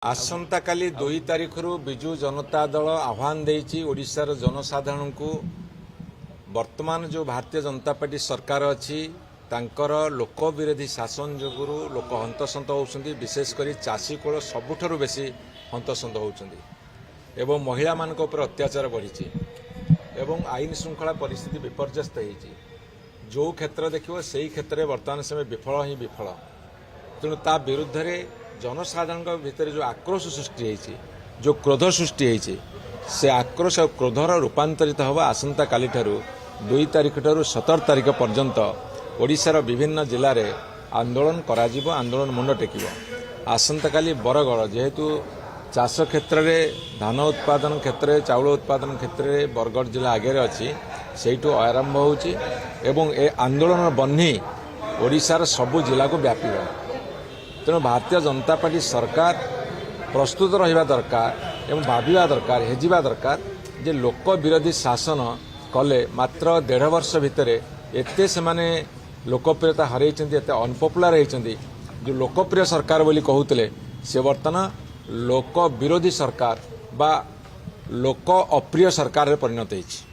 आसंता काली 2 तारिखରୁ ବିଜୁ जनता दल आह्वान देइछि ओडिशार जनसाधारण को वर्तमान जो भारतीय जनता पार्टी सरकार अछि तांकर लोक विरोधी शासन जोगुरु लोक हंतसंत होउछन्ती विशेषकर चाषी कोल सबुठारु बेसी हंतसंत होउछन्ती एवं महिला मानक ऊपर अत्याचार बढ़ी एवं आईन श्रृंखला परिस्थिति विपर्यस्त होइछि जो क्षेत्र देखिबो सेही क्षेत्र में वर्तमान समय विफल ही विफल तेणु ता विरुद्ध रे जनसाधारण भितर जो आक्रोश सृष्टि होइछि जो क्रोध सृष्टि होइछि से आक्रोश और क्रोधर रूपांतरित होगा आसंता काली ठारू 2 तारिख ठारू 17 तारिख पर्यंत ओडिशार विभिन्न जिले में आंदोलन कराजिबो आंदोलन मुंड टेकिबो आसंता काली बरगड़ जेहेतु चाष क्षेत्र में धान उत्पादन क्षेत्र में चाउल उत्पादन क्षेत्र में बरगड़ जिला आगे अच्छी सेठू आरंभ होउछि एवं ए आंदोलन बन्ही ओडिशार सबु जिला को व्यापिबो तेणु भारतीय जनता पार्टी सरकार प्रस्तुत रहिबा दरकार एवं भाविबा दरकार हेजिबा दरकार जे लोक विरोधी शासन कले मात्र 1.5 वर्ष भितर एते सेमाने लोकप्रियता हरैछन्ती एते अनपॉपुलर होइछन्ती जो लोकप्रिय सरकार बोली कहूतले से वर्तमान लोक विरोधी सरकार बा लोक अप्रिय सरकार रे परिणत होइछि।